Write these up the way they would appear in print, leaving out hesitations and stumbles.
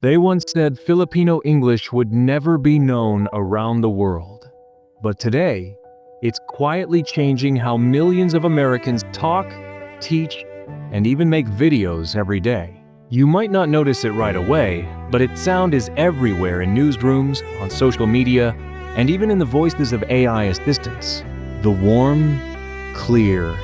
They once said Filipino English would never be known around the world. But today, it's quietly changing how millions of Americans talk, teach, and even make videos every day. You might not notice it right away, but its sound is everywhere in newsrooms, on social media, and even in the voices of AI assistants. The warm, clear,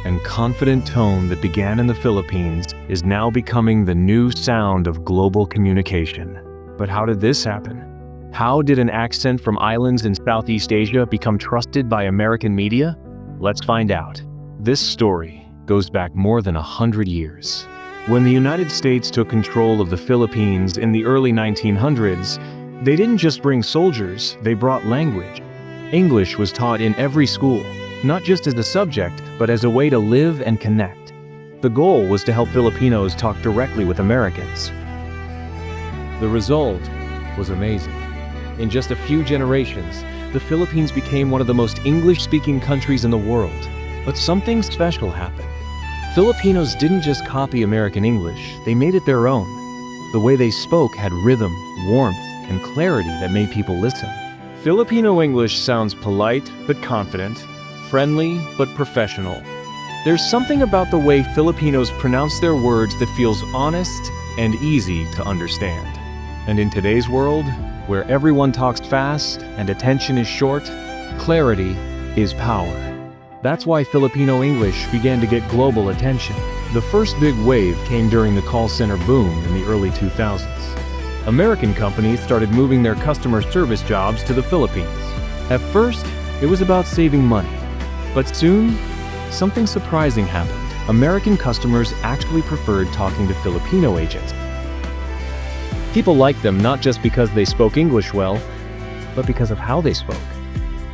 and confident tone that began in the Philippines is now becoming the new sound of global communication. But how did this happen? How did an accent from islands in Southeast Asia become trusted by American media? Let's find out. This story goes back more than 100 years. When the United States took control of the Philippines in the early 1900s, they didn't just bring soldiers, they brought language. English was taught in every school, not just as a subject, but as a way to live and connect. The goal was to help Filipinos talk directly with Americans. The result was amazing. In just a few generations, the Philippines became one of the most English-speaking countries in the world. But something special happened. Filipinos didn't just copy American English, they made it their own. The way they spoke had rhythm, warmth, and clarity that made people listen. Filipino English sounds polite but confident, friendly but professional. There's something about the way Filipinos pronounce their words that feels honest and easy to understand. And in today's world, where everyone talks fast and attention is short, clarity is power. That's why Filipino English began to get global attention. The first big wave came during the call center boom in the early 2000s. American companies started moving their customer service jobs to the Philippines. At first, it was about saving money. But soon, something surprising happened. American customers actually preferred talking to Filipino agents. People liked them not just because they spoke English well, but because of how they spoke.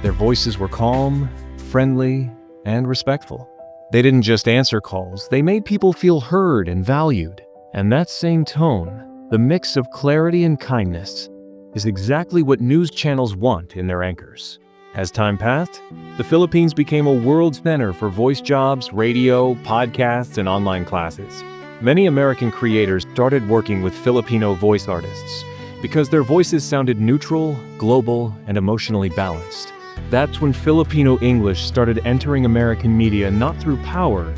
Their voices were calm, friendly, and respectful. They didn't just answer calls, they made people feel heard and valued. And that same tone, the mix of clarity and kindness, is exactly what news channels want in their anchors. As time passed, the Philippines became a world center for voice jobs, radio, podcasts, and online classes. Many American creators started working with Filipino voice artists because their voices sounded neutral, global, and emotionally balanced. That's when Filipino English started entering American media not through power,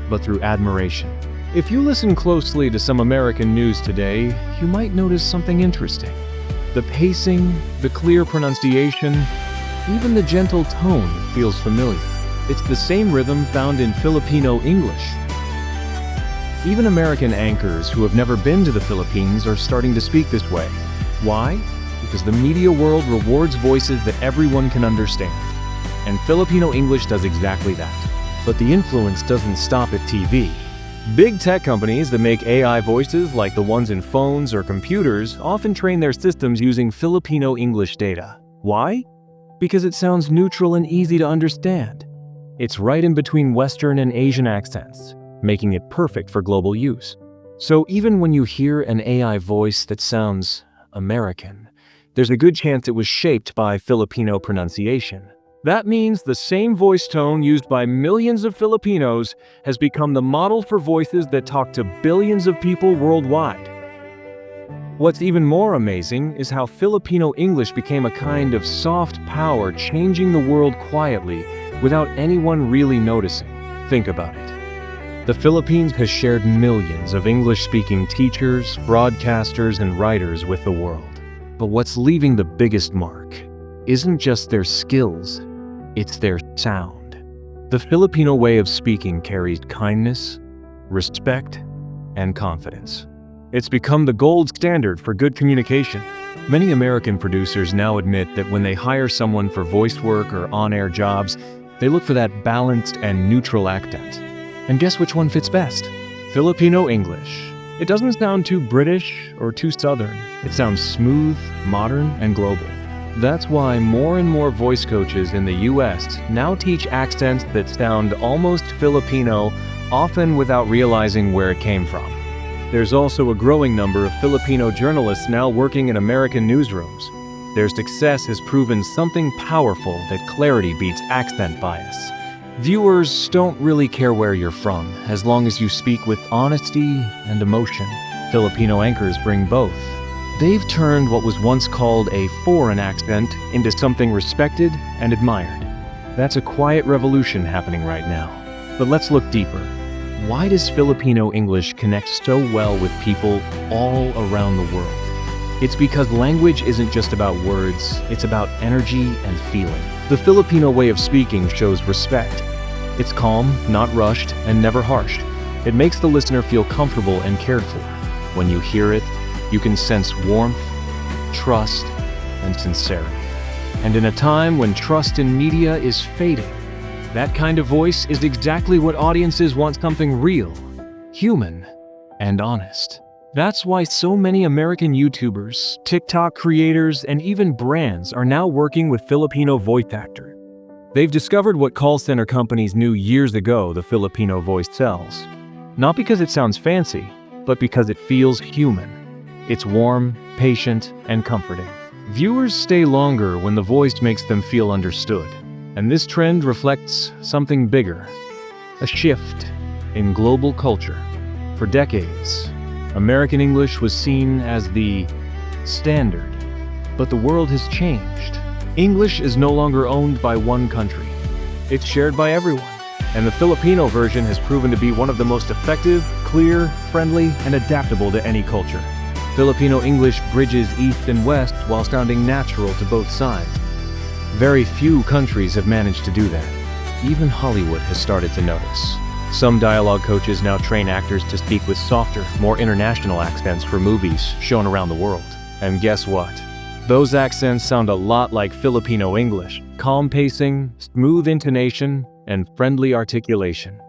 but through admiration. If you listen closely to some American news today, you might notice something interesting. The pacing, the clear pronunciation, even the gentle tone feels familiar. It's the same rhythm found in Filipino English. Even American anchors who have never been to the Philippines are starting to speak this way. Why? Because the media world rewards voices that everyone can understand. And Filipino English does exactly that. But the influence doesn't stop at TV. Big tech companies that make AI voices like the ones in phones or computers often train their systems using Filipino English data. Why? Because it sounds neutral and easy to understand. It's right in between Western and Asian accents, making it perfect for global use. So even when you hear an AI voice that sounds American, there's a good chance it was shaped by Filipino pronunciation. That means the same voice tone used by millions of Filipinos has become the model for voices that talk to billions of people worldwide. What's even more amazing is how Filipino English became a kind of soft power changing the world quietly without anyone really noticing. Think about it. The Philippines has shared millions of English-speaking teachers, broadcasters, and writers with the world. But what's leaving the biggest mark isn't just their skills, it's their sound. The Filipino way of speaking carries kindness, respect, and confidence. It's become the gold standard for good communication. Many American producers now admit that when they hire someone for voice work or on-air jobs, they look for that balanced and neutral accent. And guess which one fits best? Filipino English. It doesn't sound too British or too Southern. It sounds smooth, modern, and global. That's why more and more voice coaches in the US now teach accents that sound almost Filipino, often without realizing where it came from. There's also a growing number of Filipino journalists now working in American newsrooms. Their success has proven something powerful that clarity beats accent bias. Viewers don't really care where you're from, as long as you speak with honesty and emotion. Filipino anchors bring both, They've turned what was once called a foreign accent into something respected and admired. That's a quiet revolution happening right now. But let's look deeper. Why does Filipino English connect so well with people all around the world? It's because language isn't just about words, it's about energy and feeling. The Filipino way of speaking shows respect. It's calm, not rushed, and never harsh. It makes the listener feel comfortable and cared for. When you hear it, you can sense warmth, trust, and sincerity. And in a time when trust in media is fading, that kind of voice is exactly what audiences want: something real, human, and honest. That's why so many American YouTubers, TikTok creators, and even brands are now working with Filipino voice actors. They've discovered what call center companies knew years ago the Filipino voice sells. Not because it sounds fancy, but because it feels human. It's warm, patient, and comforting. Viewers stay longer when the voice makes them feel understood. And this trend reflects something bigger, a shift in global culture. For decades, American English was seen as the standard, but the world has changed. English is no longer owned by one country. It's shared by everyone. And the Filipino version has proven to be one of the most effective, clear, friendly, and adaptable to any culture. Filipino English bridges East and West while sounding natural to both sides. Very few countries have managed to do that. Even Hollywood has started to notice. Some dialogue coaches now train actors to speak with softer, more international accents for movies shown around the world. And guess what? Those accents sound a lot like Filipino English. Calm pacing, smooth intonation, and friendly articulation.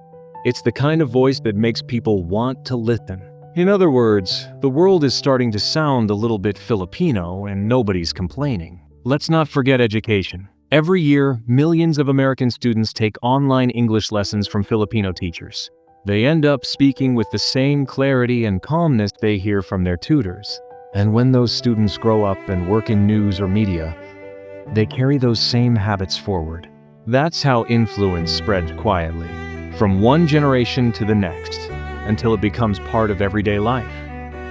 It's the kind of voice that makes people want to listen. In other words, the world is starting to sound a little bit Filipino and nobody's complaining. Let's not forget education. Every year, millions of American students take online English lessons from Filipino teachers. They end up speaking with the same clarity and calmness they hear from their tutors. And when those students grow up and work in news or media, they carry those same habits forward. That's how influence spreads quietly, from one generation to the next, until it becomes part of everyday life.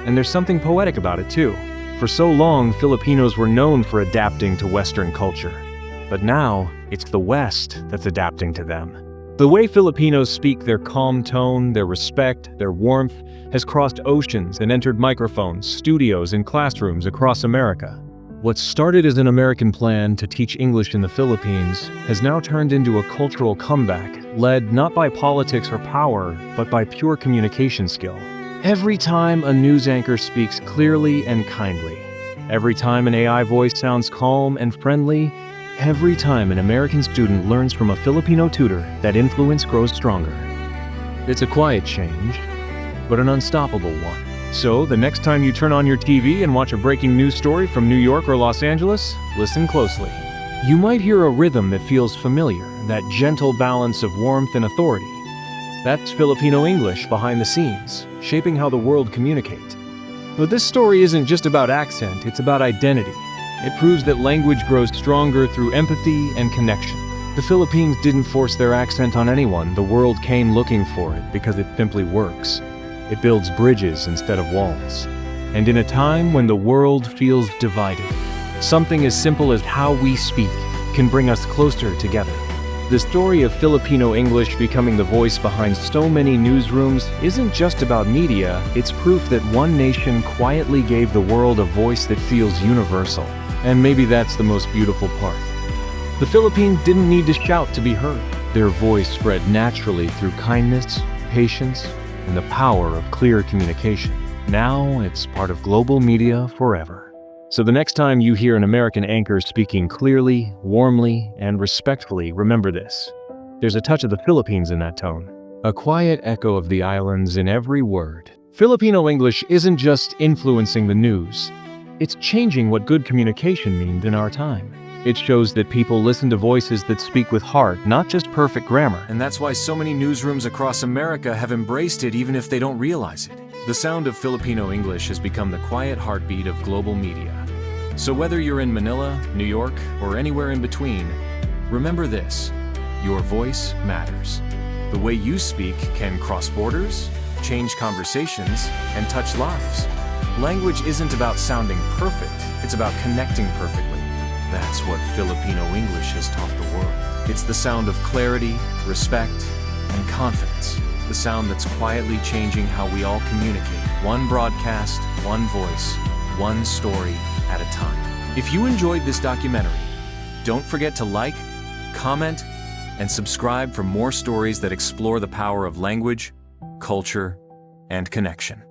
And there's something poetic about it too. For so long, Filipinos were known for adapting to Western culture. But now, it's the West that's adapting to them. The way Filipinos speak, their calm tone, their respect, their warmth, has crossed oceans and entered microphones, studios, and classrooms across America. What started as an American plan to teach English in the Philippines has now turned into a cultural comeback, led not by politics or power, but by pure communication skill. Every time a news anchor speaks clearly and kindly, every time an AI voice sounds calm and friendly, every time an American student learns from a Filipino tutor, that influence grows stronger. It's a quiet change, but an unstoppable one. So, the next time you turn on your TV and watch a breaking news story from New York or Los Angeles, listen closely. You might hear a rhythm that feels familiar, that gentle balance of warmth and authority. That's Filipino English behind the scenes, shaping how the world communicates. But this story isn't just about accent, it's about identity. It proves that language grows stronger through empathy and connection. The Philippines didn't force their accent on anyone. The world came looking for it because it simply works. It builds bridges instead of walls. And in a time when the world feels divided, something as simple as how we speak can bring us closer together. The story of Filipino English becoming the voice behind so many newsrooms isn't just about media, it's proof that one nation quietly gave the world a voice that feels universal. And maybe that's the most beautiful part. The Philippines didn't need to shout to be heard. Their voice spread naturally through kindness, patience, and the power of clear communication. Now it's part of global media forever. So the next time you hear an American anchor speaking clearly, warmly, and respectfully, remember this. There's a touch of the Philippines in that tone. A quiet echo of the islands in every word. Filipino English isn't just influencing the news. It's changing what good communication means in our time. It shows that people listen to voices that speak with heart, not just perfect grammar. And that's why so many newsrooms across America have embraced it even if they don't realize it. The sound of Filipino English has become the quiet heartbeat of global media. So whether you're in Manila, New York, or anywhere in between, remember this: your voice matters. The way you speak can cross borders, change conversations, and touch lives. Language isn't about sounding perfect, it's about connecting perfectly. That's what Filipino English has taught the world. It's the sound of clarity, respect, and confidence. The sound that's quietly changing how we all communicate. One broadcast, one voice, one story at a time. If you enjoyed this documentary, don't forget to like, comment, and subscribe for more stories that explore the power of language, culture, and connection.